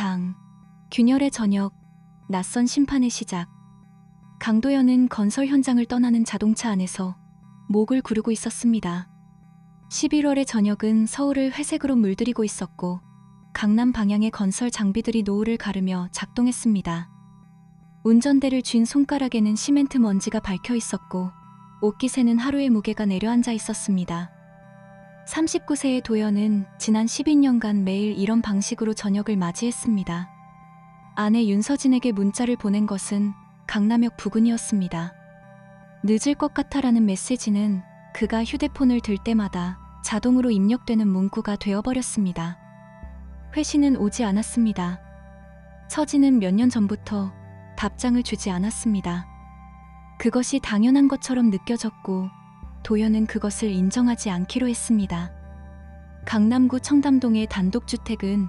장, 균열의 저녁, 낯선 심판의 시작. 강도연은 건설 현장을 떠나는 자동차 안에서 목을 구르고 있었습니다. 11월의 저녁은 서울을 회색으로 물들이고 있었고 강남 방향의 건설 장비들이 노을을 가르며 작동했습니다. 운전대를 쥔 손가락에는 시멘트 먼지가 박혀 있었고 옷깃에는 하루의 무게가 내려앉아 있었습니다. 39세의 도연은 지난 12년간 매일 이런 방식으로 저녁을 맞이했습니다. 아내 윤서진에게 문자를 보낸 것은 강남역 부근이었습니다. 늦을 것 같아라는 메시지는 그가 휴대폰을 들 때마다 자동으로 입력되는 문구가 되어버렸습니다. 회신은 오지 않았습니다. 서진은 몇 년 전부터 답장을 주지 않았습니다. 그것이 당연한 것처럼 느껴졌고 도연은 그것을 인정하지 않기로 했습니다. 강남구 청담동의 단독주택은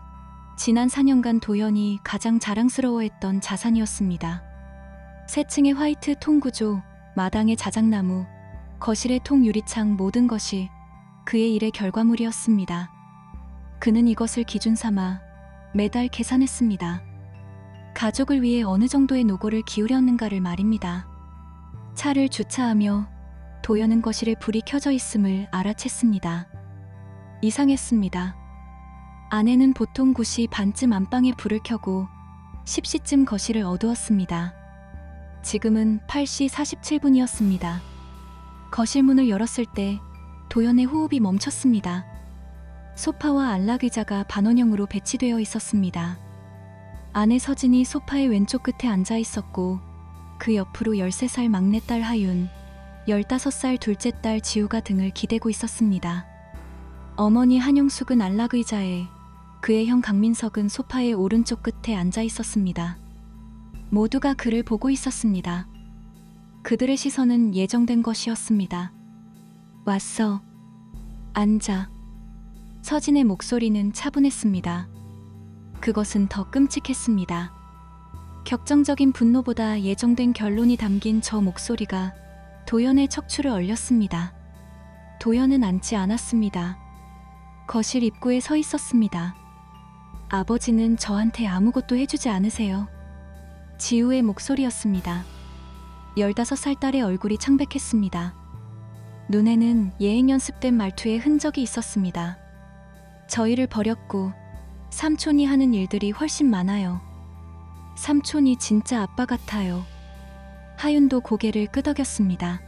지난 4년간 도연이 가장 자랑스러워했던 자산이었습니다. 세 층의 화이트 통 구조, 마당의 자작나무, 거실의 통 유리창 모든 것이 그의 일의 결과물이었습니다. 그는 이것을 기준 삼아 매달 계산했습니다. 가족을 위해 어느 정도의 노고를 기울였는가를 말입니다. 차를 주차하며 도연은 거실에 불이 켜져 있음을 알아챘습니다. 이상했습니다. 아내는 보통 9시 반쯤 안방에 불을 켜고 10시쯤 거실을 어두웠습니다. 지금은 8시 47분이었습니다. 거실 문을 열었을 때 도연의 호흡이 멈췄습니다. 소파와 안락의자가 반원형으로 배치되어 있었습니다. 아내 서진이 소파의 왼쪽 끝에 앉아 있었고 그 옆으로 13살 막내딸 하윤, 15살 둘째 딸 지우가 등을 기대고 있었습니다. 어머니 한용숙은 안락의자에 그의 형 강민석은 소파의 오른쪽 끝에 앉아 있었습니다. 모두가 그를 보고 있었습니다. 그들의 시선은 예정된 것이었습니다. 왔어. 앉아. 서진의 목소리는 차분했습니다. 그것은 더 끔찍했습니다. 격정적인 분노보다 예정된 결론이 담긴 저 목소리가 도연의 척추를 얼렸습니다. 도연은 앉지 않았습니다. 거실 입구에 서 있었습니다. 아버지는 저한테 아무것도 해주지 않으세요. 지우의 목소리였습니다. 15살 딸의 얼굴이 창백했습니다. 눈에는 예행 연습된 말투의 흔적이 있었습니다. 저희를 버렸고 삼촌이 하는 일들이 훨씬 많아요. 삼촌이 진짜 아빠 같아요. 하윤도 고개를 끄덕였습니다.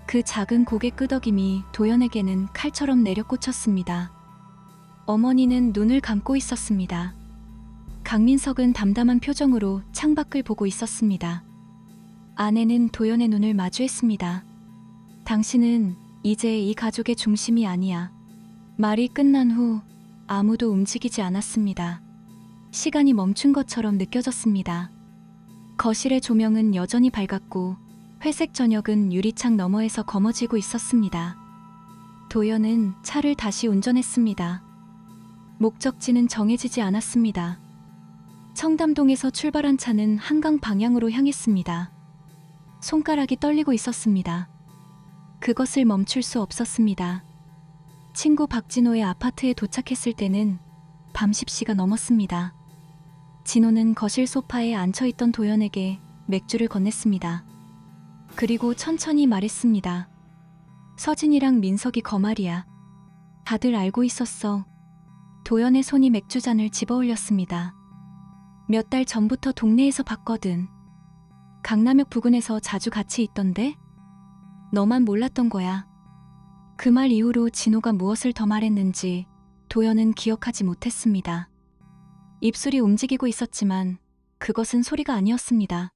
그 작은 고개 끄덕임이 도연에게는 칼처럼 내려꽂혔습니다. 어머니는 눈을 감고 있었습니다. 강민석은 담담한 표정으로 창밖을 보고 있었습니다. 아내는 도연의 눈을 마주했습니다. 당신은 이제 이 가족의 중심이 아니야. 말이 끝난 후 아무도 움직이지 않았습니다. 시간이 멈춘 것처럼 느껴졌습니다. 거실의 조명은 여전히 밝았고 회색 저녁은 유리창 너머에서 검어지고 있었습니다. 도연은 차를 다시 운전했습니다. 목적지는 정해지지 않았습니다. 청담동에서 출발한 차는 한강 방향으로 향했습니다. 손가락이 떨리고 있었습니다. 그것을 멈출 수 없었습니다. 친구 박진호의 아파트에 도착했을 때는 밤 10시가 넘었습니다. 진호는 거실 소파에 앉혀있던 도연에게 맥주를 건넸습니다. 그리고 천천히 말했습니다. 서진이랑 민석이 거말이야. 다들 알고 있었어. 도연의 손이 맥주잔을 집어올렸습니다. 몇 달 전부터 동네에서 봤거든. 강남역 부근에서 자주 같이 있던데? 너만 몰랐던 거야. 그 말 이후로 진호가 무엇을 더 말했는지 도연은 기억하지 못했습니다. 입술이 움직이고 있었지만 그것은 소리가 아니었습니다.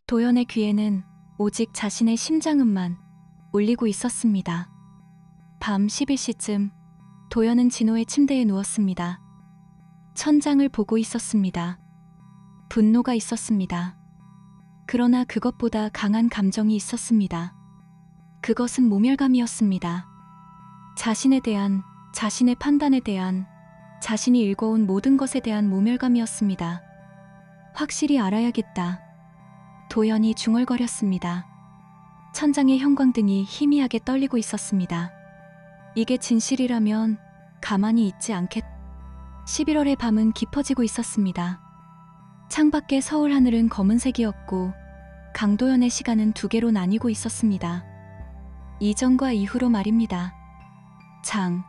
도연의 귀에는 오직 자신의 심장음만 울리고 있었습니다. 밤 11시쯤 도연은 진호의 침대에 누웠습니다. 천장을 보고 있었습니다. 분노가 있었습니다. 그러나 그것보다 강한 감정이 있었습니다. 그것은 모멸감이었습니다. 자신에 대한, 자신의 판단에 대한, 자신이 읽어온 모든 것에 대한 모멸감이었습니다. 확실히 알아야겠다. 도연이 중얼거렸습니다. 천장의 형광등이 희미하게 떨리고 있었습니다. 이게 진실이라면 가만히 있지 않겠. 11월의 밤은 깊어지고 있었습니다. 창밖의 서울 하늘은 검은색이었고 강도연의 시간은 두 개로 나뉘고 있었습니다. 이전과 이후로 말입니다. 장,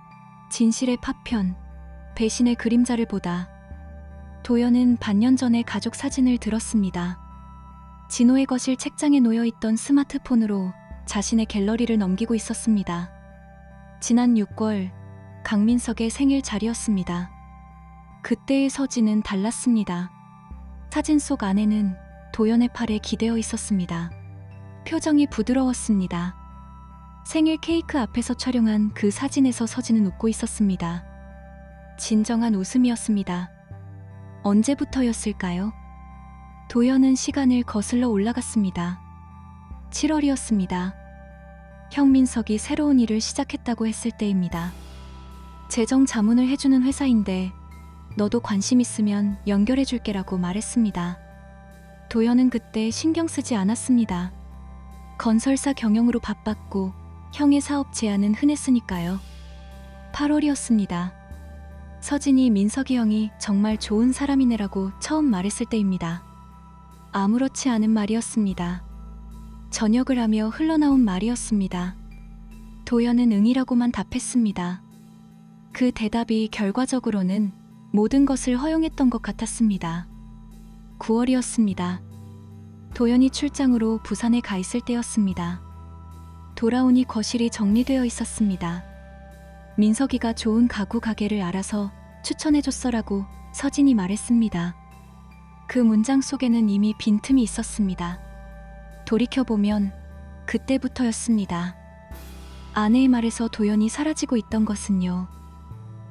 진실의 파편, 배신의 그림자를 보다 도연은 반년 전에 가족 사진을 들었습니다. 진호의 거실 책장에 놓여있던 스마트폰으로 자신의 갤러리를 넘기고 있었습니다. 지난 6월 강민석의 생일 자리였습니다. 그때의 서진은 달랐습니다. 사진 속 아내는 도연의 팔에 기대어 있었습니다. 표정이 부드러웠습니다. 생일 케이크 앞에서 촬영한 그 사진에서 서진은 웃고 있었습니다. 진정한 웃음이었습니다. 언제부터였을까요? 도연은 시간을 거슬러 올라갔습니다. 7월이었습니다. 형민석이 새로운 일을 시작했다고 했을 때입니다. 재정 자문을 해주는 회사인데 너도 관심 있으면 연결해줄게라고 말했습니다. 도연은 그때 신경 쓰지 않았습니다. 건설사 경영으로 바빴고 형의 사업 제안은 흔했으니까요. 8월이었습니다. 서진이 민석이 형이 정말 좋은 사람이네라고 처음 말했을 때입니다. 아무렇지 않은 말이었습니다. 저녁을 하며 흘러나온 말이었습니다. 도연은 응이라고만 답했습니다. 그 대답이 결과적으로는 모든 것을 허용했던 것 같았습니다. 9월이었습니다. 도연이 출장으로 부산에 가 있을 때였습니다. 돌아오니 거실이 정리되어 있었습니다. 민석이가 좋은 가구 가게를 알아서 추천해줬어라고 서진이 말했습니다. 그 문장 속에는 이미 빈틈이 있었습니다. 돌이켜보면 그때부터였습니다. 아내의 말에서 도연이 사라지고 있던 것은요.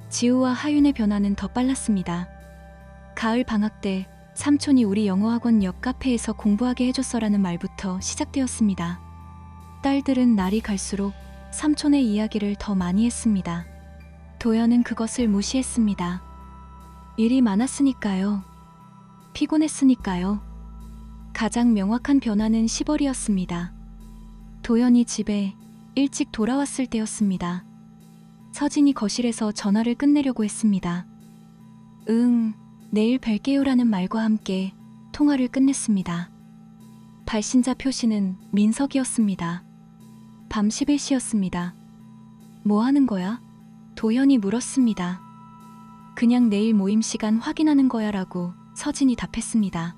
지우와 하윤의 변화는 더 빨랐습니다. 가을 방학 때 삼촌이 우리 영어학원 옆 카페에서 공부하게 해줬어라는 말부터 시작되었습니다. 딸들은 날이 갈수록 삼촌의 이야기를 더 많이 했습니다. 도연은 그것을 무시했습니다. 일이 많았으니까요. 피곤했으니까요. 가장 명확한 변화는 10월이었습니다. 도연이 집에 일찍 돌아왔을 때였습니다. 서진이 거실에서 전화를 끝내려고 했습니다. 내일 뵐게요라는 말과 함께 통화를 끝냈습니다. 발신자 표시는 민석이었습니다. 밤 11시였습니다. 뭐 하는 거야? 도연이 물었습니다. 그냥 내일 모임 시간 확인하는 거야 라고 서진이 답했습니다.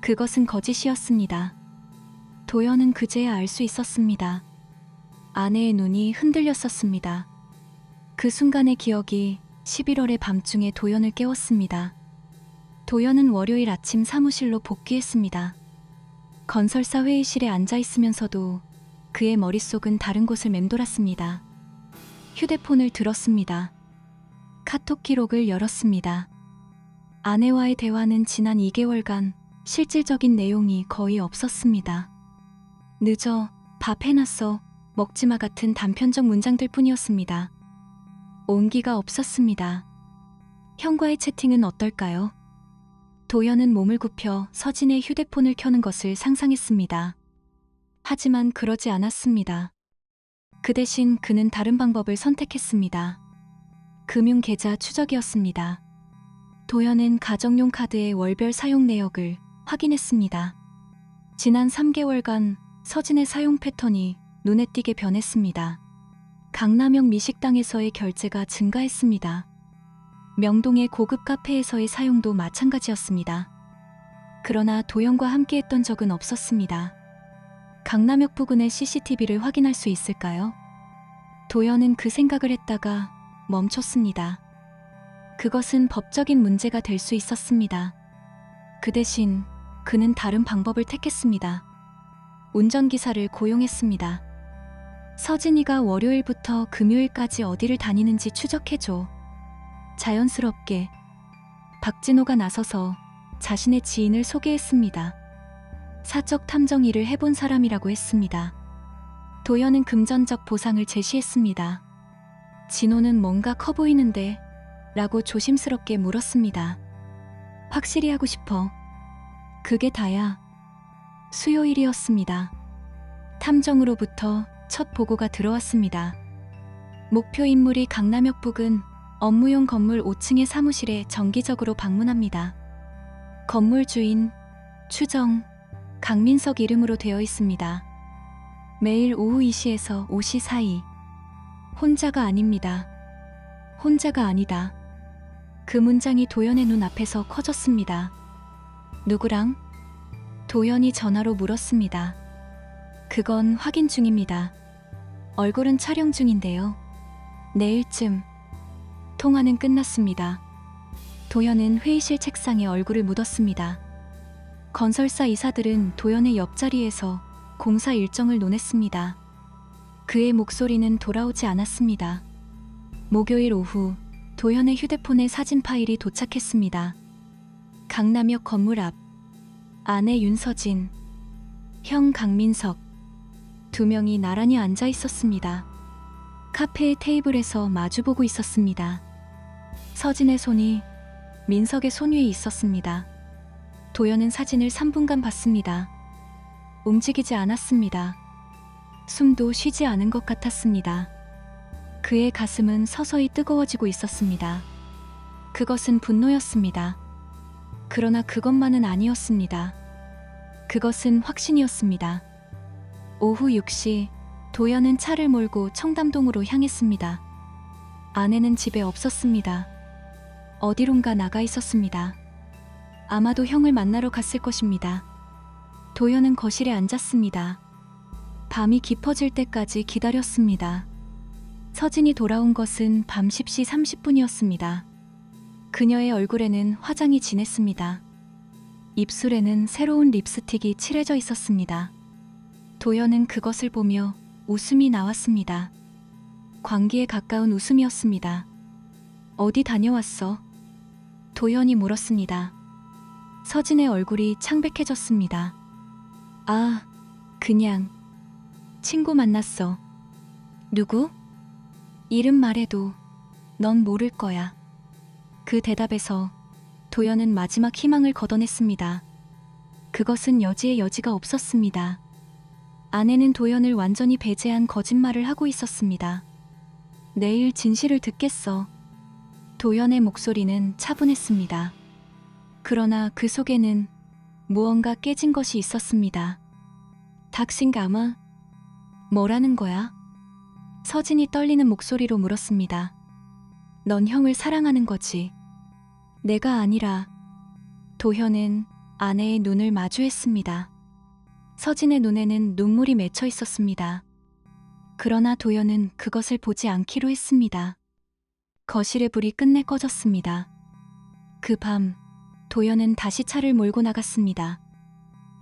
그것은 거짓이었습니다. 도연은 그제야 알 수 있었습니다. 아내의 눈이 흔들렸었습니다. 그 순간의 기억이 11월의 밤중에 도연을 깨웠습니다. 도연은 월요일 아침 사무실로 복귀했습니다. 건설사 회의실에 앉아 있으면서도 그의 머릿속은 다른 곳을 맴돌았습니다. 휴대폰을 들었습니다. 카톡 기록을 열었습니다. 아내와의 대화는 지난 2개월간 실질적인 내용이 거의 없었습니다. 늦어, 밥 해놨어, 먹지마 같은 단편적 문장들 뿐이었습니다. 온기가 없었습니다. 형과의 채팅은 어떨까요? 도연은 몸을 굽혀 서진의 휴대폰을 켜는 것을 상상했습니다. 하지만 그러지 않았습니다. 그 대신 그는 다른 방법을 선택했습니다. 금융계좌 추적이었습니다. 도연은 가정용 카드의 월별 사용 내역을 확인했습니다. 지난 3개월간 서진의 사용 패턴이 눈에 띄게 변했습니다. 강남역 미식당에서의 결제가 증가했습니다. 명동의 고급 카페에서의 사용도 마찬가지였습니다. 그러나 도연과 함께했던 적은 없었습니다. 강남역 부근의 CCTV를 확인할 수 있을까요? 도연은 그 생각을 했다가 멈췄습니다. 그것은 법적인 문제가 될 수 있었습니다. 그 대신 그는 다른 방법을 택했습니다. 운전기사를 고용했습니다. 서진이가 월요일부터 금요일까지 어디를 다니는지 추적해줘. 자연스럽게 박진호가 나서서 자신의 지인을 소개했습니다. 사적 탐정 일을 해본 사람이라고 했습니다. 도연은 금전적 보상을 제시했습니다. 진호는 뭔가 커 보이는데 라고 조심스럽게 물었습니다. 확실히 하고 싶어. 그게 다야. 수요일이었습니다. 탐정으로부터 첫 보고가 들어왔습니다. 목표 인물이 강남역 부근 업무용 건물 5층의 사무실에 정기적으로 방문합니다. 건물 주인 추정 강민석 이름으로 되어 있습니다. 매일 오후 2시에서 5시 사이. 혼자가 아닙니다. 혼자가 아니다. 그 문장이 도연의 눈 앞에서 커졌습니다. 누구랑? 도연이 전화로 물었습니다. 그건 확인 중입니다. 얼굴은 촬영 중인데요. 내일쯤. 통화는 끝났습니다. 도연은 회의실 책상에 얼굴을 묻었습니다. 건설사 이사들은 도연의 옆자리에서 공사 일정을 논했습니다. 그의 목소리는 돌아오지 않았습니다. 목요일 오후 도연의 휴대폰에 사진 파일이 도착했습니다. 강남역 건물 앞. 아내 윤서진, 형 강민석. 두 명이 나란히 앉아 있었습니다. 카페의 테이블에서 마주보고 있었습니다. 서진의 손이 민석의 손 위에 있었습니다. 도연은 사진을 3분간 봤습니다. 움직이지 않았습니다. 숨도 쉬지 않은 것 같았습니다. 그의 가슴은 서서히 뜨거워지고 있었습니다. 그것은 분노였습니다. 그러나 그것만은 아니었습니다. 그것은 확신이었습니다. 오후 6시 도연은 차를 몰고 청담동으로 향했습니다. 아내는 집에 없었습니다. 어디론가 나가 있었습니다. 아마도 형을 만나러 갔을 것입니다. 도연은 거실에 앉았습니다. 밤이 깊어질 때까지 기다렸습니다. 서진이 돌아온 것은 밤 10시 30분이었습니다. 그녀의 얼굴에는 화장이 진했습니다. 입술에는 새로운 립스틱이 칠해져 있었습니다. 도연은 그것을 보며 웃음이 나왔습니다. 광기에 가까운 웃음이었습니다. 어디 다녀왔어? 도연이 물었습니다. 서진의 얼굴이 창백해졌습니다. 아, 그냥 친구 만났어. 누구? 이름 말해도 넌 모를 거야. 그 대답에서 도연은 마지막 희망을 걷어냈습니다. 그것은 여지의 여지가 없었습니다. 아내는 도연을 완전히 배제한 거짓말을 하고 있었습니다. 내일 진실을 듣겠어. 도연의 목소리는 차분했습니다. 그러나 그 속에는 무언가 깨진 것이 있었습니다. 닥신가마? 뭐라는 거야? 서진이 떨리는 목소리로 물었습니다. 넌 형을 사랑하는 거지. 내가 아니라. 도현은 아내의 눈을 마주했습니다. 서진의 눈에는 눈물이 맺혀 있었습니다. 그러나 도연은 그것을 보지 않기로 했습니다. 거실의 불이 끝내 꺼졌습니다. 그 밤 도연은 다시 차를 몰고 나갔습니다.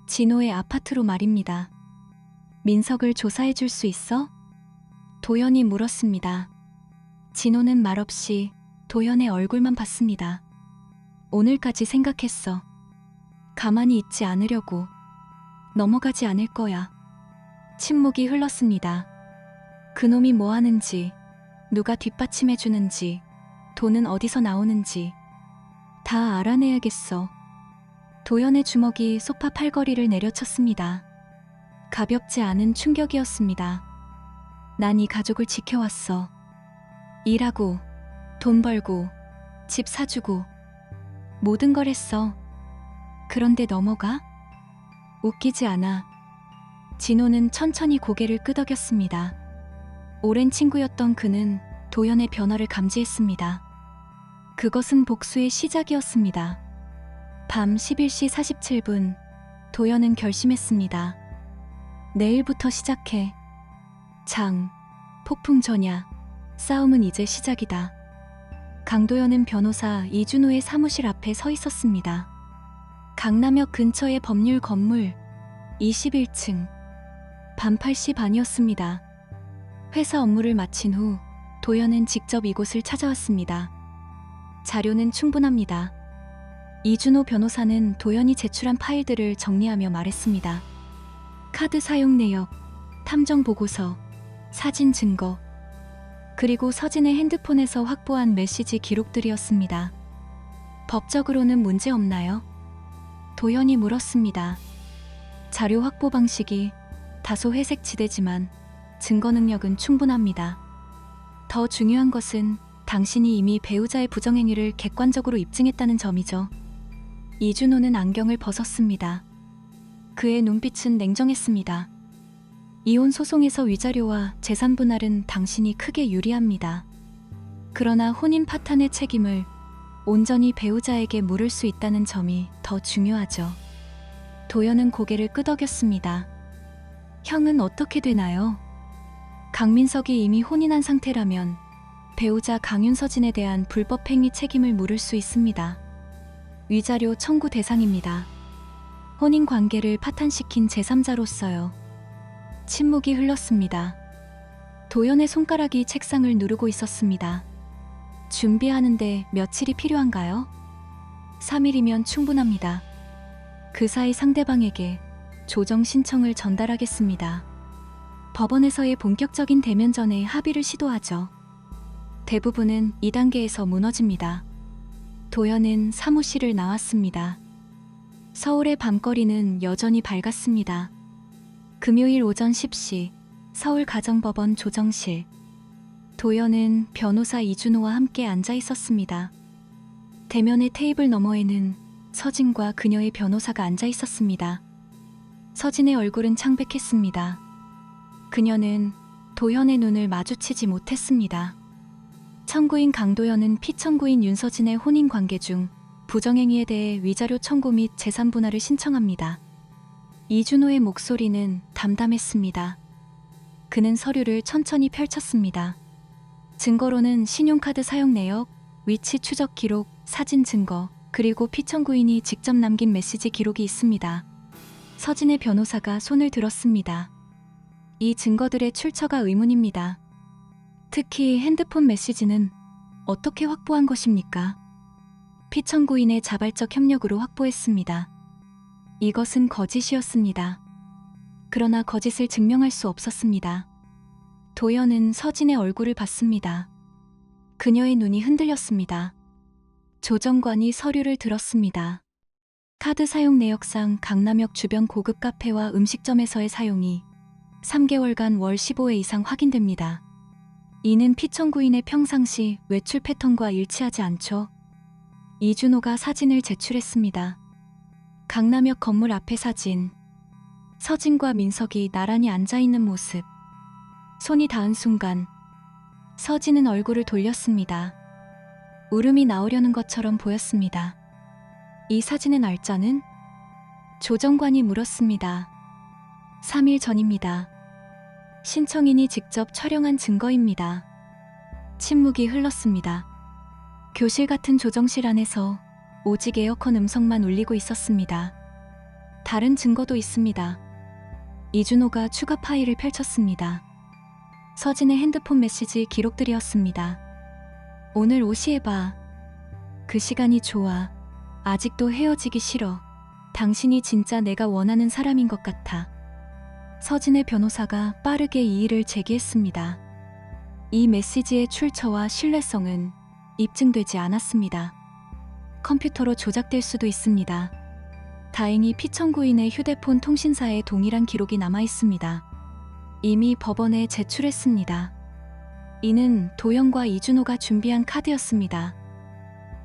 진호의 아파트로 말입니다. 민석을 조사해 줄 수 있어? 도연이 물었습니다. 진호는 말없이 도연의 얼굴만 봤습니다. 오늘까지 생각했어. 가만히 있지 않으려고. 넘어가지 않을 거야. 침묵이 흘렀습니다. 그놈이 뭐 하는지, 누가 뒷받침해 주는지, 돈은 어디서 나오는지 다 알아내야겠어. 도연의 주먹이 소파 팔걸이를 내려쳤습니다. 가볍지 않은 충격이었습니다. 난 이 가족을 지켜왔어. 일하고, 돈 벌고, 집 사주고, 모든 걸 했어. 그런데 넘어가? 웃기지 않아. 진호는 천천히 고개를 끄덕였습니다. 오랜 친구였던 그는 도연의 변화를 감지했습니다. 그것은 복수의 시작이었습니다. 밤 11시 47분, 도연은 결심했습니다. 내일부터 시작해. 장, 폭풍 전야, 싸움은 이제 시작이다. 강도연은 변호사 이준호의 사무실 앞에 서 있었습니다. 강남역 근처의 법률 건물 21층. 밤 8시 반이었습니다. 회사 업무를 마친 후 도연은 직접 이곳을 찾아왔습니다. 자료는 충분합니다. 이준호 변호사는 도연이 제출한 파일들을 정리하며 말했습니다. 카드 사용 내역, 탐정 보고서, 사진 증거, 그리고 서진의 핸드폰에서 확보한 메시지 기록들이었습니다. 법적으로는 문제 없나요? 도연이 물었습니다. 자료 확보 방식이 다소 회색 지대지만 증거 능력은 충분합니다. 더 중요한 것은 당신이 이미 배우자의 부정행위를 객관적으로 입증했다는 점이죠. 이준호는 안경을 벗었습니다. 그의 눈빛은 냉정했습니다. 이혼 소송에서 위자료와 재산 분할은 당신이 크게 유리합니다. 그러나 혼인 파탄의 책임을 온전히 배우자에게 물을 수 있다는 점이 더 중요하죠. 도연은 고개를 끄덕였습니다. 형은 어떻게 되나요? 강민석이 이미 혼인한 상태라면 배우자 강윤서진에 대한 불법 행위 책임을 물을 수 있습니다. 위자료 청구 대상입니다. 혼인 관계를 파탄시킨 제3자로서요. 침묵이 흘렀습니다. 도연의 손가락이 책상을 누르고 있었습니다. 준비하는데 며칠이 필요한가요? 3일이면 충분합니다. 그 사이 상대방에게 조정 신청을 전달하겠습니다. 법원에서의 본격적인 대면 전에 합의를 시도하죠. 대부분은 2단계에서 무너집니다. 도연은 사무실을 나왔습니다. 서울의 밤거리는 여전히 밝았습니다. 금요일 오전 10시 서울가정법원 조정실. 도연은 변호사 이준호와 함께 앉아 있었습니다. 대면의 테이블 너머에는 서진과 그녀의 변호사가 앉아 있었습니다. 서진의 얼굴은 창백했습니다. 그녀는 도연의 눈을 마주치지 못했습니다. 청구인 강도연은 피청구인 윤서진의 혼인 관계 중 부정행위에 대해 위자료 청구 및 재산 분할을 신청합니다. 이준호의 목소리는 담담했습니다. 그는 서류를 천천히 펼쳤습니다. 증거로는 신용카드 사용 내역, 위치 추적 기록, 사진 증거, 그리고 피청구인이 직접 남긴 메시지 기록이 있습니다. 서진의 변호사가 손을 들었습니다. 이 증거들의 출처가 의문입니다. 특히 핸드폰 메시지는 어떻게 확보한 것입니까? 피청구인의 자발적 협력으로 확보했습니다. 이것은 거짓이었습니다. 그러나 거짓을 증명할 수 없었습니다. 도연은 서진의 얼굴을 봤습니다. 그녀의 눈이 흔들렸습니다. 조정관이 서류를 들었습니다. 카드 사용 내역상 강남역 주변 고급 카페와 음식점에서의 사용이 3개월간 월 15회 이상 확인됩니다. 이는 피청구인의 평상시 외출 패턴과 일치하지 않죠. 이준호가 사진을 제출했습니다. 강남역 건물 앞의 사진. 서진과 민석이 나란히 앉아있는 모습. 손이 닿은 순간 서진은 얼굴을 돌렸습니다. 울음이 나오려는 것처럼 보였습니다. 이 사진의 날짜는? 조정관이 물었습니다. 3일 전입니다. 신청인이 직접 촬영한 증거입니다. 침묵이 흘렀습니다. 교실 같은 조정실 안에서 오직 에어컨 음성만 울리고 있었습니다. 다른 증거도 있습니다. 이준호가 추가 파일을 펼쳤습니다. 서진의 핸드폰 메시지 기록들이었습니다. 오늘 5시에 봐. 그 시간이 좋아. 아직도 헤어지기 싫어. 당신이 진짜 내가 원하는 사람인 것 같아. 서진의 변호사가 빠르게 이의를 제기했습니다. 이 메시지의 출처와 신뢰성은 입증되지 않았습니다. 컴퓨터로 조작될 수도 있습니다. 다행히 피청구인의 휴대폰 통신사에 동일한 기록이 남아 있습니다. 이미 법원에 제출했습니다. 이는 도연과 이준호가 준비한 카드였습니다.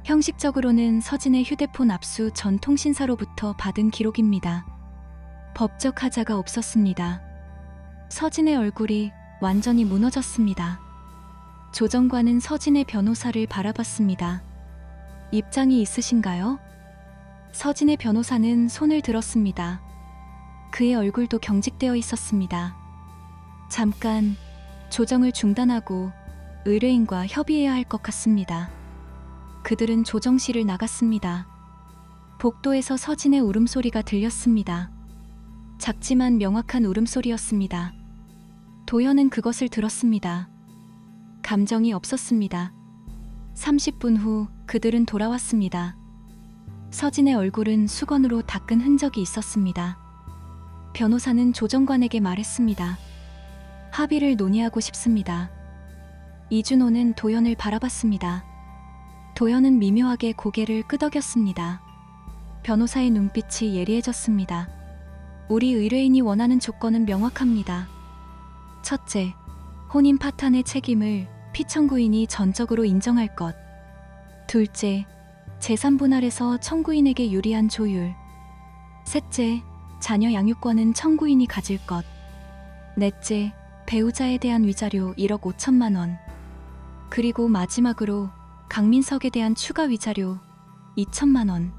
형식적으로는 서진의 휴대폰 압수 전 통신사로부터 받은 기록입니다. 법적 하자가 없었습니다. 서진의 얼굴이 완전히 무너졌습니다. 조정관은 서진의 변호사를 바라봤습니다. 입장이 있으신가요? 서진의 변호사는 손을 들었습니다. 그의 얼굴도 경직되어 있었습니다. 잠깐 조정을 중단하고 의뢰인과 협의해야 할 것 같습니다. 그들은 조정실을 나갔습니다. 복도에서 서진의 울음소리가 들렸습니다. 작지만 명확한 울음소리였습니다. 도연은 그것을 들었습니다. 감정이 없었습니다. 30분 후 그들은 돌아왔습니다. 서진의 얼굴은 수건으로 닦은 흔적이 있었습니다. 변호사는 조정관에게 말했습니다. 합의를 논의하고 싶습니다. 이준호는 도연을 바라봤습니다. 도연은 미묘하게 고개를 끄덕였습니다. 변호사의 눈빛이 예리해졌습니다. 우리 의뢰인이 원하는 조건은 명확합니다. 첫째, 혼인 파탄의 책임을 피청구인이 전적으로 인정할 것. 둘째, 재산 분할에서 청구인에게 유리한 조율. 셋째, 자녀 양육권은 청구인이 가질 것. 넷째, 배우자에 대한 위자료 1억 5천만 원. 그리고 마지막으로 강민석에 대한 추가 위자료 2천만 원.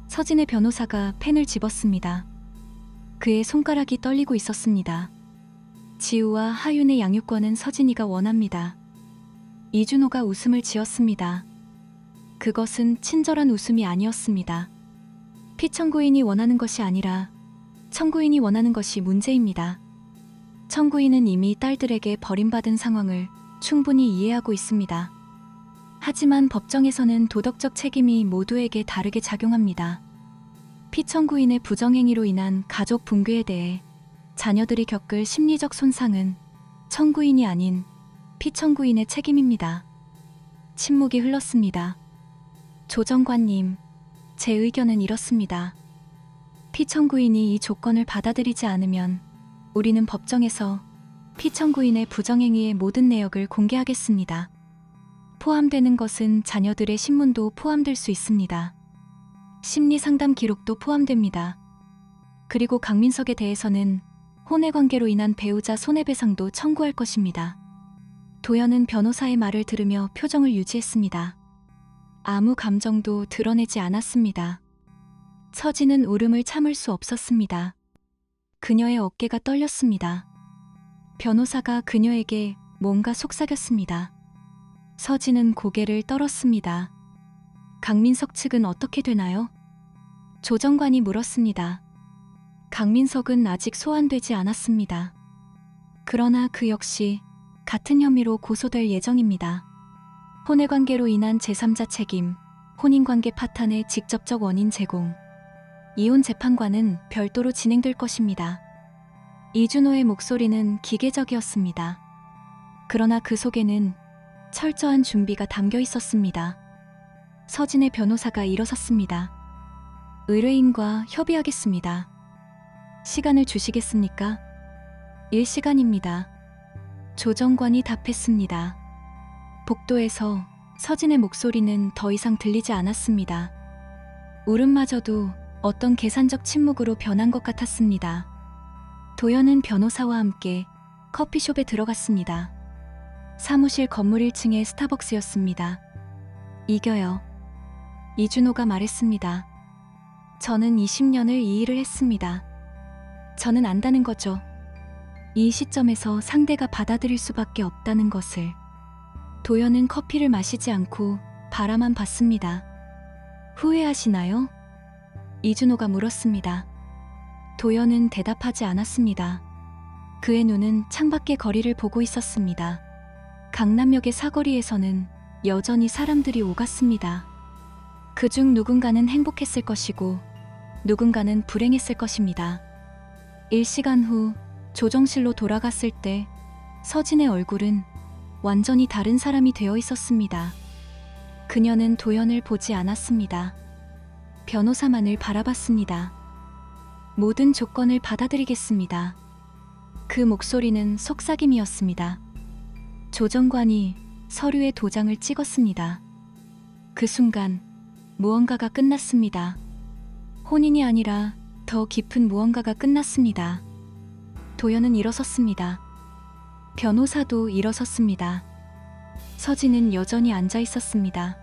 서진의 변호사가 펜을 집었습니다. 그의 손가락이 떨리고 있었습니다. 지우와 하윤의 양육권은 서진이가 원합니다. 이준호가 웃음을 지었습니다. 그것은 친절한 웃음이 아니었습니다. 피청구인이 원하는 것이 아니라 청구인이 원하는 것이 문제입니다. 청구인은 이미 딸들에게 버림받은 상황을 충분히 이해하고 있습니다. 하지만 법정에서는 도덕적 책임이 모두에게 다르게 작용합니다. 피청구인의 부정행위로 인한 가족 붕괴에 대해 자녀들이 겪을 심리적 손상은 청구인이 아닌 피청구인의 책임입니다. 침묵이 흘렀습니다. 조정관님, 제 의견은 이렇습니다. 피청구인이 이 조건을 받아들이지 않으면 우리는 법정에서 피청구인의 부정행위의 모든 내역을 공개하겠습니다. 포함되는 것은 자녀들의 신문도 포함될 수 있습니다. 심리상담 기록도 포함됩니다. 그리고 강민석에 대해서는 혼외관계로 인한 배우자 손해배상도 청구할 것입니다. 도연은 변호사의 말을 들으며 표정을 유지했습니다. 아무 감정도 드러내지 않았습니다. 서진은 울음을 참을 수 없었습니다. 그녀의 어깨가 떨렸습니다. 변호사가 그녀에게 뭔가 속삭였습니다. 서진은 고개를 떨었습니다. 강민석 측은 어떻게 되나요? 조정관이 물었습니다. 강민석은 아직 소환되지 않았습니다. 그러나 그 역시 같은 혐의로 고소될 예정입니다. 혼외관계로 인한 제3자 책임, 혼인관계 파탄의 직접적 원인 제공. 이혼 재판과는 별도로 진행될 것입니다. 이준호의 목소리는 기계적이었습니다. 그러나 그 속에는 철저한 준비가 담겨 있었습니다. 서진의 변호사가 일어섰습니다. 의뢰인과 협의하겠습니다. 시간을 주시겠습니까? 1시간입니다. 조정관이 답했습니다. 복도에서 서진의 목소리는 더 이상 들리지 않았습니다. 울음마저도 어떤 계산적 침묵으로 변한 것 같았습니다. 도연은 변호사와 함께 커피숍에 들어갔습니다. 사무실 건물 1층의 스타벅스였습니다. 이겨요. 이준호가 말했습니다. 저는 20년을 이 일을 했습니다. 저는 안다는 거죠. 이 시점에서 상대가 받아들일 수밖에 없다는 것을. 도연은 커피를 마시지 않고 바라만 봤습니다. 후회하시나요? 이준호가 물었습니다. 도연은 대답하지 않았습니다. 그의 눈은 창밖의 거리를 보고 있었습니다. 강남역의 사거리에서는 여전히 사람들이 오갔습니다. 그중 누군가는 행복했을 것이고 누군가는 불행했을 것입니다. 1시간 후 조정실로 돌아갔을 때 서진의 얼굴은 완전히 다른 사람이 되어 있었습니다. 그녀는 도연을 보지 않았습니다. 변호사만을 바라봤습니다. 모든 조건을 받아들이겠습니다. 그 목소리는 속삭임이었습니다. 조정관이 서류에 도장을 찍었습니다. 그 순간 무언가가 끝났습니다. 혼인이 아니라 더 깊은 무언가가 끝났습니다. 도연은 일어섰습니다. 변호사도 일어섰습니다. 서진은 여전히 앉아 있었습니다.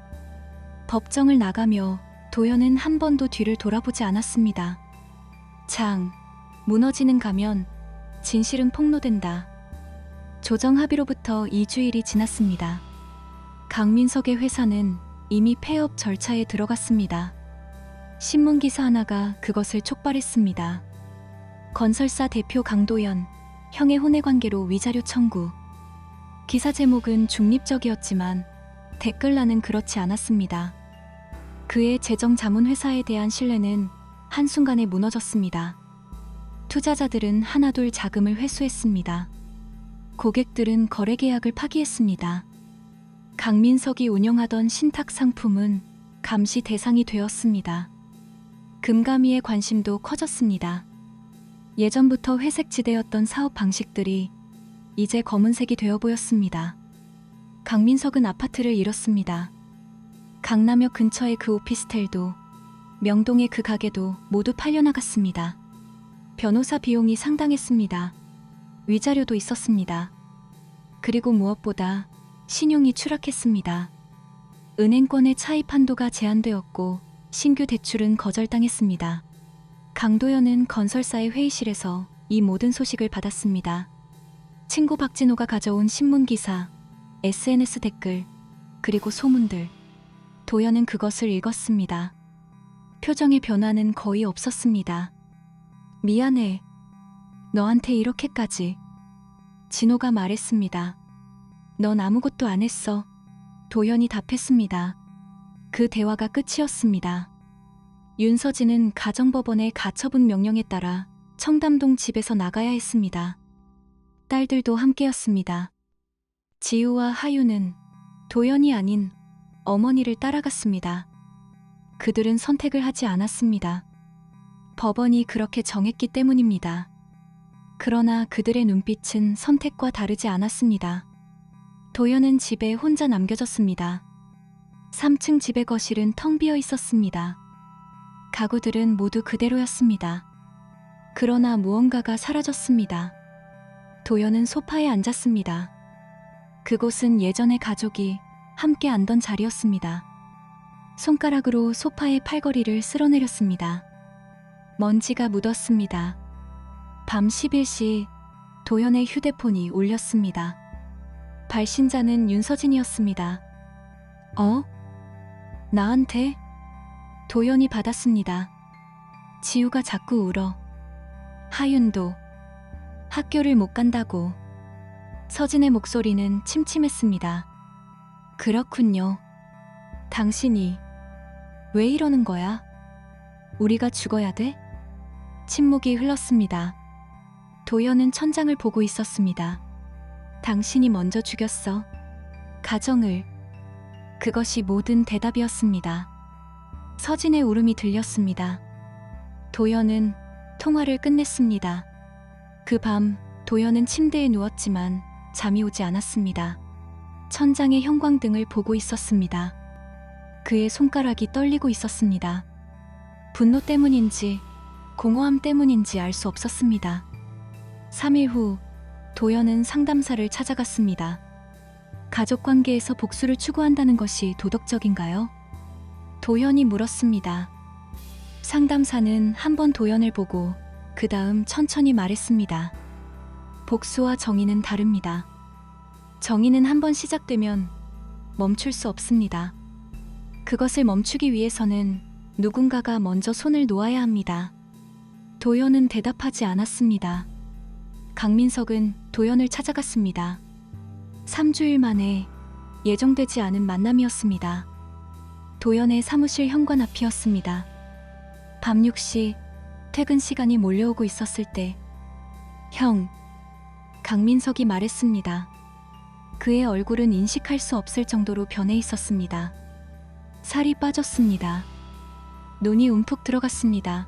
법정을 나가며 도연은 한 번도 뒤를 돌아보지 않았습니다. 무너지는 가면 진실은 폭로된다. 조정 합의로부터 2주일이 지났습니다. 강민석의 회사는 이미 폐업 절차에 들어갔습니다. 신문기사 하나가 그것을 촉발했습니다. 건설사 대표 강도연, 형의 혼외관계로 위자료 청구. 기사 제목은 중립적이었지만 댓글란은 그렇지 않았습니다. 그의 재정자문회사에 대한 신뢰는 한순간에 무너졌습니다. 투자자들은 하나둘 자금을 회수했습니다. 고객들은 거래계약을 파기했습니다. 강민석이 운영하던 신탁 상품은 감시 대상이 되었습니다. 금감위의 관심도 커졌습니다. 예전부터 회색 지대였던 사업 방식들이 이제 검은색이 되어 보였습니다. 강민석은 아파트를 잃었습니다. 강남역 근처의 그 오피스텔도, 명동의 그 가게도 모두 팔려나갔습니다. 변호사 비용이 상당했습니다. 위자료도 있었습니다. 그리고 무엇보다 신용이 추락했습니다. 은행권의 차입 한도가 제한되었고 신규 대출은 거절당했습니다. 강도연은 건설사의 회의실에서 이 모든 소식을 받았습니다. 친구 박진호가 가져온 신문기사, SNS 댓글, 그리고 소문들. 도연은 그것을 읽었습니다. 표정의 변화는 거의 없었습니다. 미안해. 너한테 이렇게까지. 진호가 말했습니다. 넌 아무것도 안 했어. 도연이 답했습니다. 그 대화가 끝이었습니다. 윤서진은 가정법원의 가처분 명령에 따라 청담동 집에서 나가야 했습니다. 딸들도 함께였습니다. 지우와 하유는 도연이 아닌 어머니를 따라갔습니다. 그들은 선택을 하지 않았습니다. 법원이 그렇게 정했기 때문입니다. 그러나 그들의 눈빛은 선택과 다르지 않았습니다. 도연은 집에 혼자 남겨졌습니다. 3층 집의 거실은 텅 비어 있었습니다. 가구들은 모두 그대로였습니다. 그러나 무언가가 사라졌습니다. 도연은 소파에 앉았습니다. 그곳은 예전의 가족이 함께 앉던 자리였습니다. 손가락으로 소파의 팔걸이를 쓸어내렸습니다. 먼지가 묻었습니다. 밤 11시 도연의 휴대폰이 울렸습니다. 발신자는 윤서진이었습니다. 나한테? 도연이 받았습니다. 지우가 자꾸 울어. 하윤도. 학교를 못 간다고. 서진의 목소리는 침침했습니다. 그렇군요. 당신이 왜 이러는 거야? 우리가 죽어야 돼? 침묵이 흘렀습니다. 도연은 천장을 보고 있었습니다. 당신이 먼저 죽였어. 가정을. 그것이 모든 대답이었습니다. 서진의 울음이 들렸습니다. 도연은 통화를 끝냈습니다. 그 밤 도연은 침대에 누웠지만 잠이 오지 않았습니다. 천장의 형광등을 보고 있었습니다. 그의 손가락이 떨리고 있었습니다. 분노 때문인지 공허함 때문인지 알 수 없었습니다. 3일 후 도연은 상담사를 찾아갔습니다. 가족관계에서 복수를 추구한다는 것이 도덕적인가요? 도연이 물었습니다. 상담사는 한 번 도연을 보고 그 다음 천천히 말했습니다. 복수와 정의는 다릅니다. 정의는 한 번 시작되면 멈출 수 없습니다. 그것을 멈추기 위해서는 누군가가 먼저 손을 놓아야 합니다. 도연은 대답하지 않았습니다. 강민석은 도연을 찾아갔습니다. 3주일 만에 예정되지 않은 만남이었습니다. 도연의 사무실 현관 앞이었습니다. 밤 6시 퇴근 시간이 몰려오고 있었을 때 형, 강민석이 말했습니다. 그의 얼굴은 인식할 수 없을 정도로 변해 있었습니다. 살이 빠졌습니다. 눈이 움푹 들어갔습니다.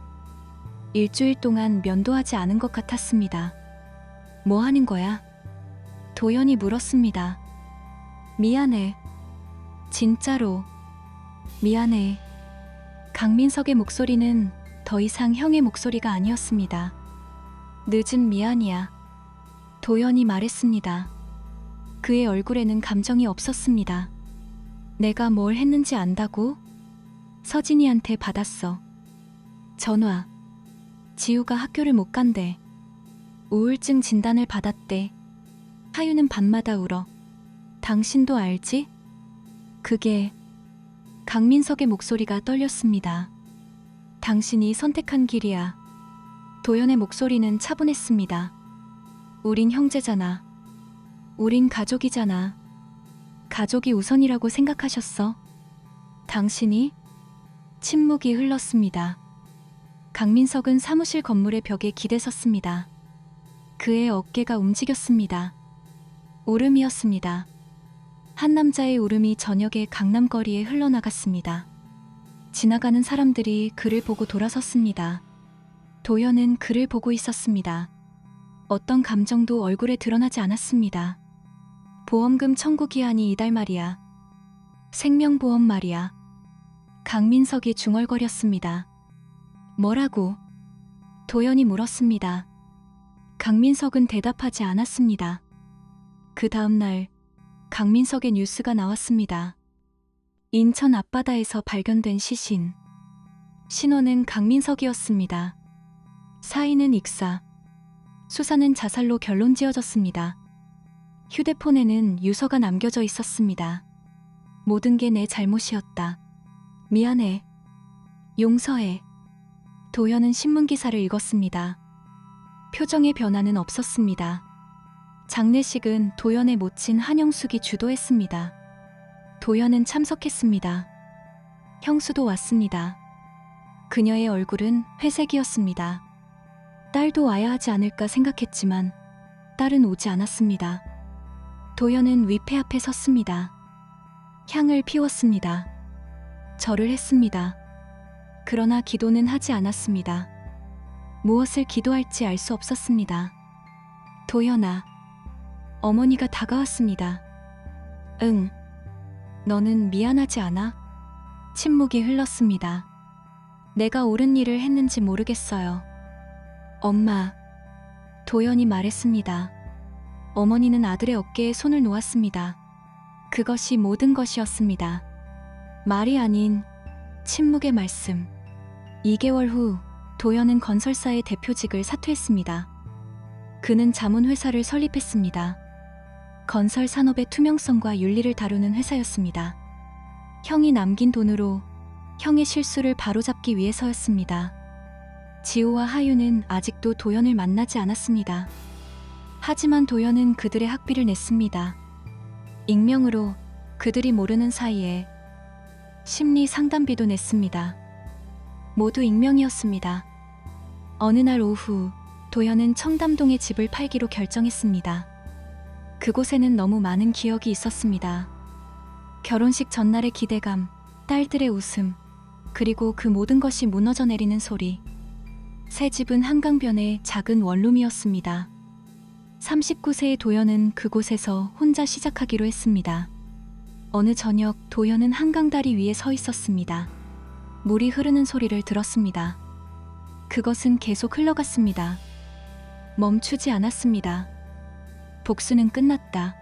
일주일 동안 면도하지 않은 것 같았습니다. 뭐 하는 거야? 도연이 물었습니다. 미안해. 진짜로. 미안해. 강민석의 목소리는 더 이상 형의 목소리가 아니었습니다. 늦은 미안이야. 도연이 말했습니다. 그의 얼굴에는 감정이 없었습니다. 내가 뭘 했는지 안다고? 서진이한테 받았어. 전화. 지우가 학교를 못 간대. 우울증 진단을 받았대. 하유는 밤마다 울어. 당신도 알지? 그게... 강민석의 목소리가 떨렸습니다. 당신이 선택한 길이야. 도연의 목소리는 차분했습니다. 우린 형제잖아. 우린 가족이잖아. 가족이 우선이라고 생각하셨어? 당신이? 침묵이 흘렀습니다. 강민석은 사무실 건물의 벽에 기대섰습니다. 그의 어깨가 움직였습니다. 울음이었습니다. 한 남자의 울음이 저녁에 강남거리에 흘러나갔습니다. 지나가는 사람들이 그를 보고 돌아섰습니다. 도연은 그를 보고 있었습니다. 어떤 감정도 얼굴에 드러나지 않았습니다. 보험금 청구 기한이 이달 말이야. 생명보험 말이야. 강민석이 중얼거렸습니다. 뭐라고? 도연이 물었습니다. 강민석은 대답하지 않았습니다. 그 다음날 강민석의 뉴스가 나왔습니다. 인천 앞바다에서 발견된 시신. 신원은 강민석이었습니다. 사인은 익사. 수사는 자살로 결론 지어졌습니다. 휴대폰에는 유서가 남겨져 있었습니다. 모든 게 내 잘못이었다. 미안해. 용서해. 도연은 신문기사를 읽었습니다. 표정의 변화는 없었습니다. 장례식은 도연의 모친 한영숙이 주도했습니다. 도연은 참석했습니다. 형수도 왔습니다. 그녀의 얼굴은 회색이었습니다. 딸도 와야 하지 않을까 생각했지만 딸은 오지 않았습니다. 도연은 위패 앞에 섰습니다. 향을 피웠습니다. 절을 했습니다. 그러나 기도는 하지 않았습니다. 무엇을 기도할지 알 수 없었습니다. 도연아. 어머니가 다가왔습니다. 응. 너는 미안하지 않아? 침묵이 흘렀습니다. 내가 옳은 일을 했는지 모르겠어요. 엄마. 도연이 말했습니다. 어머니는 아들의 어깨에 손을 놓았습니다. 그것이 모든 것이었습니다. 말이 아닌 침묵의 말씀. 2개월 후 도연은 건설사의 대표직을 사퇴했습니다. 그는 자문회사를 설립했습니다. 건설 산업의 투명성과 윤리를 다루는 회사였습니다. 형이 남긴 돈으로 형의 실수를 바로잡기 위해서였습니다. 지호와 하윤은 아직도 도연을 만나지 않았습니다. 하지만 도연은 그들의 학비를 냈습니다. 익명으로 그들이 모르는 사이에 심리 상담비도 냈습니다. 모두 익명이었습니다. 어느 날 오후 도연은 청담동의 집을 팔기로 결정했습니다. 그곳에는 너무 많은 기억이 있었습니다. 결혼식 전날의 기대감, 딸들의 웃음, 그리고 그 모든 것이 무너져 내리는 소리. 새 집은 한강변의 작은 원룸이었습니다. 39세의 도연은 그곳에서 혼자 시작하기로 했습니다. 어느 저녁 도연은 한강다리 위에 서 있었습니다. 물이 흐르는 소리를 들었습니다. 그것은 계속 흘러갔습니다. 멈추지 않았습니다. 복수는 끝났다.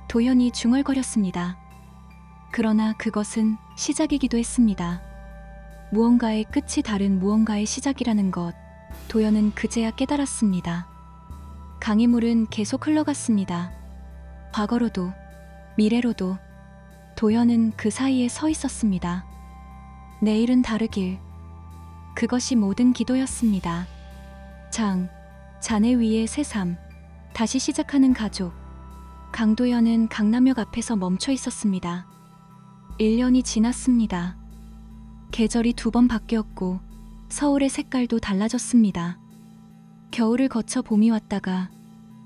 도연이 중얼거렸습니다. 그러나 그것은 시작이기도 했습니다. 무언가의 끝이 다른 무언가의 시작이라는 것, 도연은 그제야 깨달았습니다. 강의물은 계속 흘러갔습니다. 과거로도, 미래로도. 도연은 그 사이에 서 있었습니다. 내일은 다르길. 그것이 모든 기도였습니다. 잔해 위의 새삼. 다시 시작하는 가족. 강도연은 강남역 앞에서 멈춰 있었습니다. 1년이 지났습니다. 계절이 2번 바뀌었고 서울의 색깔도 달라졌습니다. 겨울을 거쳐 봄이 왔다가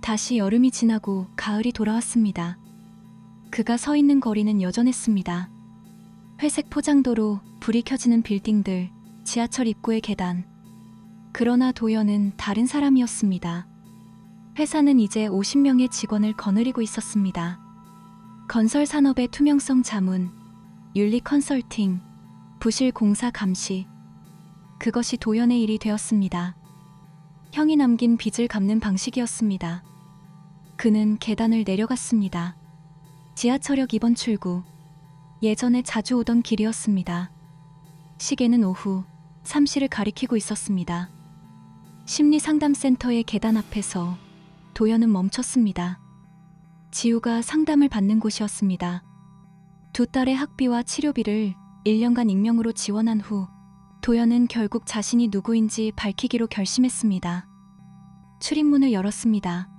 다시 여름이 지나고 가을이 돌아왔습니다. 그가 서 있는 거리는 여전했습니다. 회색 포장도로, 불이 켜지는 빌딩들, 지하철 입구의 계단. 그러나 도연은 다른 사람이었습니다. 회사는 이제 50명의 직원을 거느리고 있었습니다. 건설 산업의 투명성 자문, 윤리 컨설팅, 부실 공사 감시. 그것이 도연의 일이 되었습니다. 형이 남긴 빚을 갚는 방식이었습니다. 그는 계단을 내려갔습니다. 지하철역 2번 출구. 예전에 자주 오던 길이었습니다. 시계는 오후 3시를 가리키고 있었습니다. 심리상담센터의 계단 앞에서 도연은 멈췄습니다. 지우가 상담을 받는 곳이었습니다. 2딸의 학비와 치료비를 1년간 익명으로 지원한 후 도연은 결국 자신이 누구인지 밝히기로 결심했습니다. 출입문을 열었습니다.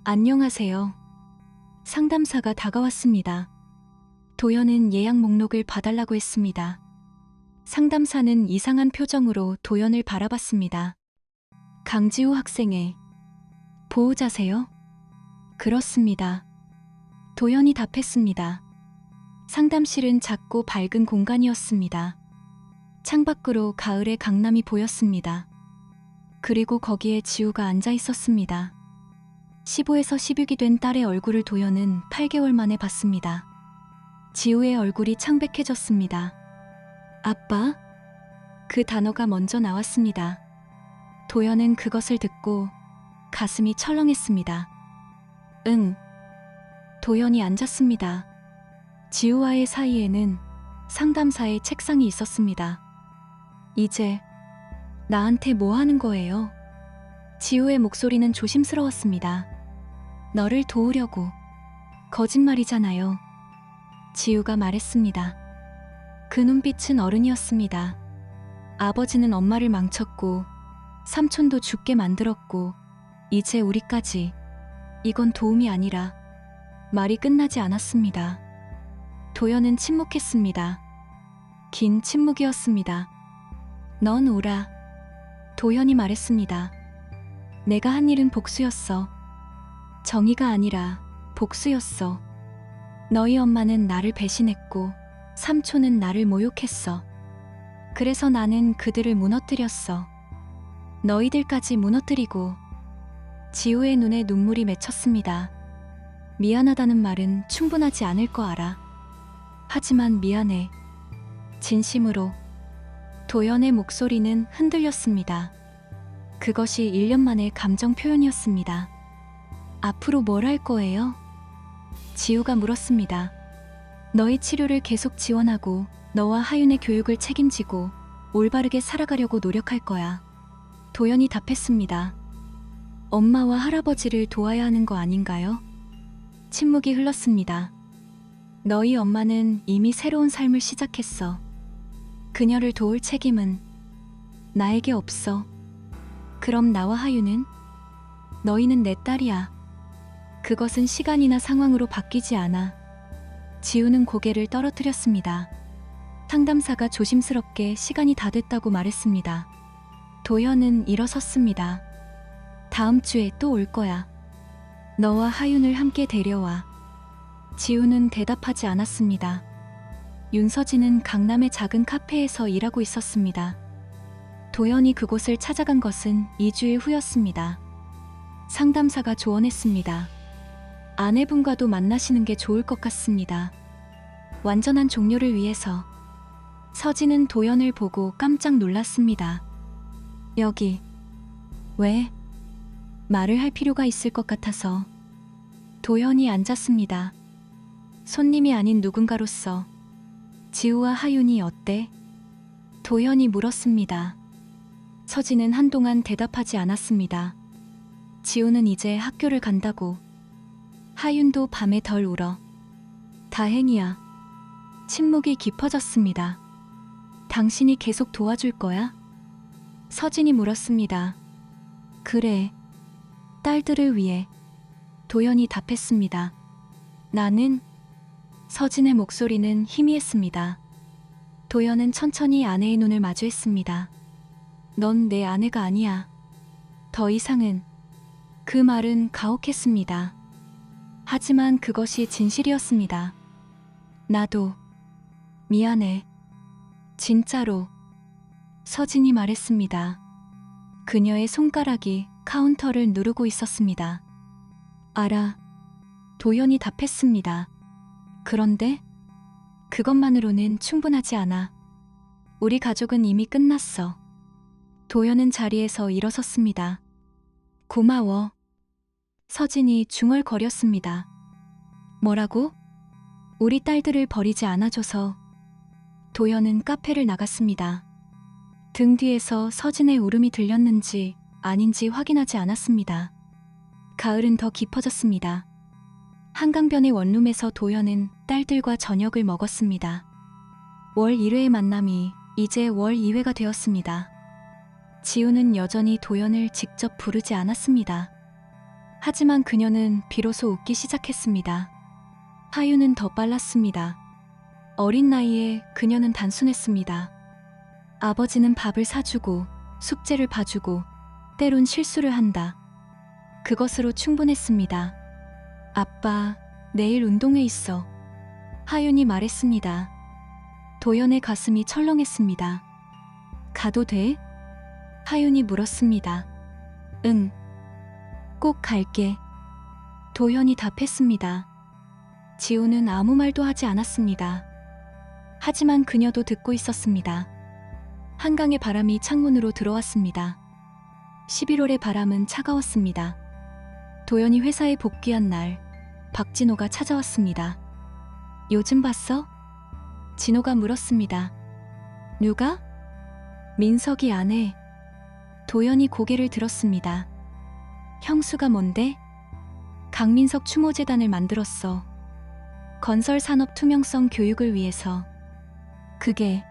안녕하세요. 상담사가 다가왔습니다. 도연은 예약 목록을 봐달라고 했습니다. 상담사는 이상한 표정으로 도연을 바라봤습니다. 강지우 학생의 보호자세요? 그렇습니다. 도연이 답했습니다. 상담실은 작고 밝은 공간이었습니다. 창밖으로 가을의 강남이 보였습니다. 그리고 거기에 지우가 앉아 있었습니다. 15에서 16이 된 딸의 얼굴을 도연은 8개월 만에 봤습니다. 지우의 얼굴이 창백해졌습니다. 아빠? 그 단어가 먼저 나왔습니다. 도연은 그것을 듣고 가슴이 철렁했습니다. 응. 도연이 앉았습니다. 지우와의 사이에는 상담사의 책상이 있었습니다. 이제 나한테 뭐 하는 거예요? 지우의 목소리는 조심스러웠습니다. 너를 도우려고. 거짓말이잖아요. 지우가 말했습니다. 그 눈빛은 어른이었습니다. 아버지는 엄마를 망쳤고 삼촌도 죽게 만들었고 이제 우리까지. 이건 도움이 아니라. 말이 끝나지 않았습니다. 도연은 침묵했습니다. 긴 침묵이었습니다. 넌 오라. 도연이 말했습니다. 내가 한 일은 복수였어. 정의가 아니라 복수였어. 너희 엄마는 나를 배신했고 삼촌은 나를 모욕했어. 그래서 나는 그들을 무너뜨렸어. 너희들까지 무너뜨리고. 지우의 눈에 눈물이 맺혔습니다. 미안하다는 말은 충분하지 않을 거 알아. 하지만 미안해. 진심으로. 도연의 목소리는 흔들렸습니다. 그것이 1년 만의 감정 표현이었습니다. 앞으로 뭘 할 거예요? 지우가 물었습니다. 너희 치료를 계속 지원하고 너와 하윤의 교육을 책임지고 올바르게 살아가려고 노력할 거야. 도연이 답했습니다. 엄마와 할아버지를 도와야 하는 거 아닌가요? 침묵이 흘렀습니다. 너희 엄마는 이미 새로운 삶을 시작했어. 그녀를 도울 책임은 나에게 없어. 그럼 나와 하윤은? 너희는 내 딸이야. 그것은 시간이나 상황으로 바뀌지 않아. 지우는 고개를 떨어뜨렸습니다. 상담사가 조심스럽게 시간이 다 됐다고 말했습니다. 도연은 일어섰습니다. 다음 주에 또 올 거야. 너와 하윤을 함께 데려와. 지우는 대답하지 않았습니다. 윤서진은 강남의 작은 카페에서 일하고 있었습니다. 도연이 그곳을 찾아간 것은 2주일 후였습니다. 상담사가 조언했습니다. 아내분과도 만나시는 게 좋을 것 같습니다. 완전한 종료를 위해서. 서진은 도연을 보고 깜짝 놀랐습니다. 여기. 왜? 말을 할 필요가 있을 것 같아서. 도연이 앉았습니다. 손님이 아닌 누군가로서. 지우와 하윤이 어때? 도연이 물었습니다. 서진은 한동안 대답하지 않았습니다. 지우는 이제 학교를 간다고. 하윤도 밤에 덜 울어. 다행이야. 침묵이 깊어졌습니다. 당신이 계속 도와줄 거야? 서진이 물었습니다. 그래. 딸들을 위해. 도연이 답했습니다. 나는? 서진의 목소리는 희미했습니다. 도연은 천천히 아내의 눈을 마주했습니다. 넌 내 아내가 아니야. 더 이상은. 그 말은 가혹했습니다. 하지만 그것이 진실이었습니다. 나도. 미안해. 진짜로. 서진이 말했습니다. 그녀의 손가락이 카운터를 누르고 있었습니다. 알아. 도연이 답했습니다. 그런데 그것만으로는 충분하지 않아. 우리 가족은 이미 끝났어. 도연은 자리에서 일어섰습니다. 고마워. 서진이 중얼거렸습니다. 뭐라고? 우리 딸들을 버리지 않아줘서. 도연은 카페를 나갔습니다. 등 뒤에서 서진의 울음이 들렸는지 아닌지 확인하지 않았습니다. 가을은 더 깊어졌습니다. 한강변의 원룸에서 도연은 딸들과 저녁을 먹었습니다. 월 1회의 만남이 이제 월 2회가 되었습니다. 지우는 여전히 도연을 직접 부르지 않았습니다. 하지만 그녀는 비로소 웃기 시작했습니다. 하윤은 더 빨랐습니다. 어린 나이에 그녀는 단순했습니다. 아버지는 밥을 사주고 숙제를 봐주고 때론 실수를 한다. 그것으로 충분했습니다. 아빠, 내일 운동회 있어. 하윤이 말했습니다. 도연의 가슴이 철렁했습니다. 가도 돼? 하윤이 물었습니다. 응. 꼭 갈게. 도현이 답했습니다. 지우는 아무 말도 하지 않았습니다. 하지만 그녀도 듣고 있었습니다. 한강의 바람이 창문으로 들어왔습니다. 11월의 바람은 차가웠습니다. 도연이 회사에 복귀한 날, 박진호가 찾아왔습니다. 요즘 봤어? 진호가 물었습니다. 누가? 민석이 아내. 도연이 고개를 들었습니다. 형수가 뭔데? 강민석 추모재단을 만들었어. 건설산업 투명성 교육을 위해서. 그게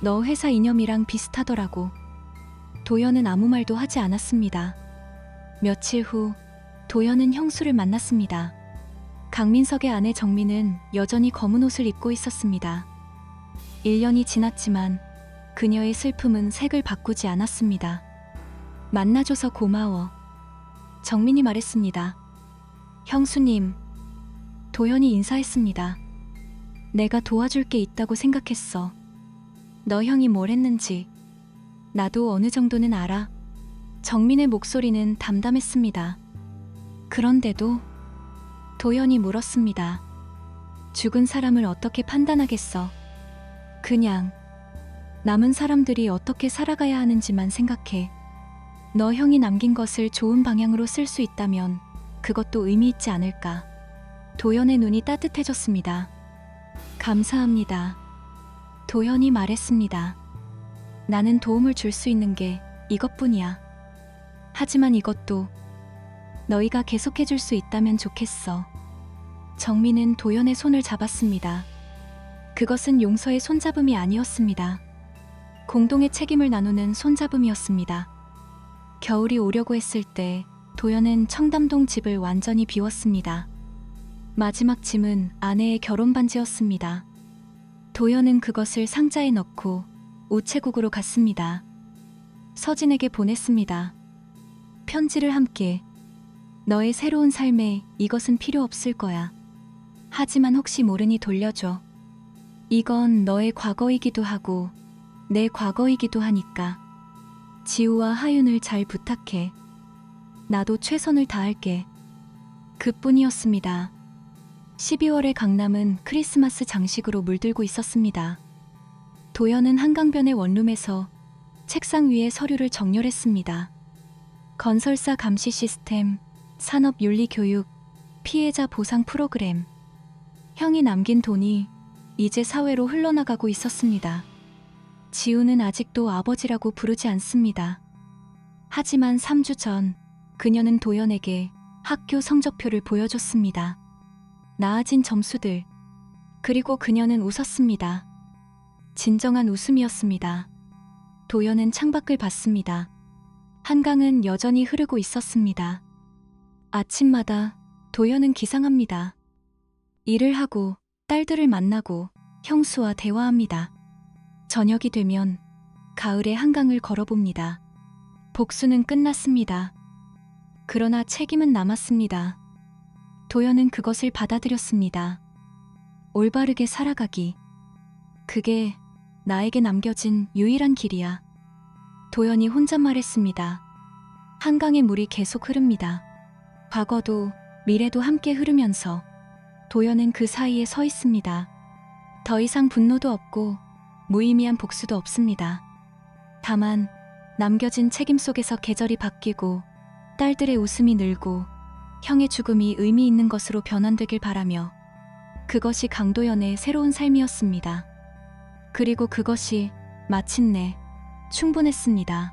너 회사 이념이랑 비슷하더라고. 도연은 아무 말도 하지 않았습니다. 며칠 후 도연은 형수를 만났습니다. 강민석의 아내 정민은 여전히 검은 옷을 입고 있었습니다. 1년이 지났지만 그녀의 슬픔은 색을 바꾸지 않았습니다. 만나줘서 고마워. 정민이 말했습니다. 형수님. 도연이 인사했습니다. 내가 도와줄 게 있다고 생각했어. 너 형이 뭘 했는지 나도 어느 정도는 알아. 정민의 목소리는 담담했습니다. 그런데도 도연이 물었습니다. 죽은 사람을 어떻게 판단하겠어? 그냥 남은 사람들이 어떻게 살아가야 하는지만 생각해. 너 형이 남긴 것을 좋은 방향으로 쓸 수 있다면 그것도 의미 있지 않을까. 도연의 눈이 따뜻해졌습니다. 감사합니다. 도연이 말했습니다. 나는 도움을 줄 수 있는 게 이것뿐이야. 하지만 이것도 너희가 계속해 줄 수 있다면 좋겠어. 정민은 도연의 손을 잡았습니다. 그것은 용서의 손잡음이 아니었습니다. 공동의 책임을 나누는 손잡음이었습니다. 겨울이 오려고 했을 때 도연은 청담동 집을 완전히 비웠습니다. 마지막 짐은 아내의 결혼 반지였습니다. 도연은 그것을 상자에 넣고 우체국으로 갔습니다. 서진에게 보냈습니다. 편지를 함께. 너의 새로운 삶에 이것은 필요 없을 거야. 하지만 혹시 모르니 돌려줘. 이건 너의 과거이기도 하고 내 과거이기도 하니까. 지우와 하윤을 잘 부탁해. 나도 최선을 다할게. 그뿐이었습니다. 12월의 강남은 크리스마스 장식으로 물들고 있었습니다. 도연은 한강변의 원룸에서 책상 위에 서류를 정렬했습니다. 건설사 감시 시스템, 산업윤리교육, 피해자 보상 프로그램. 형이 남긴 돈이 이제 사회로 흘러나가고 있었습니다. 지우는 아직도 아버지라고 부르지 않습니다. 하지만 3주 전 그녀는 도연에게 학교 성적표를 보여줬습니다. 나아진 점수들. 그리고 그녀는 웃었습니다. 진정한 웃음이었습니다. 도연은 창밖을 봤습니다. 한강은 여전히 흐르고 있었습니다. 아침마다 도연은 기상합니다. 일을 하고 딸들을 만나고 형수와 대화합니다. 저녁이 되면 가을에 한강을 걸어봅니다. 복수는 끝났습니다. 그러나 책임은 남았습니다. 도연은 그것을 받아들였습니다. 올바르게 살아가기. 그게 나에게 남겨진 유일한 길이야. 도연이 혼잣말했습니다. 한강의 물이 계속 흐릅니다. 과거도 미래도 함께 흐르면서 도연은 그 사이에 서 있습니다. 더 이상 분노도 없고 무의미한 복수도 없습니다. 다만 남겨진 책임 속에서 계절이 바뀌고 딸들의 웃음이 늘고 형의 죽음이 의미 있는 것으로 변환되길 바라며 그것이 강도연의 새로운 삶이었습니다. 그리고 그것이 마침내 충분했습니다.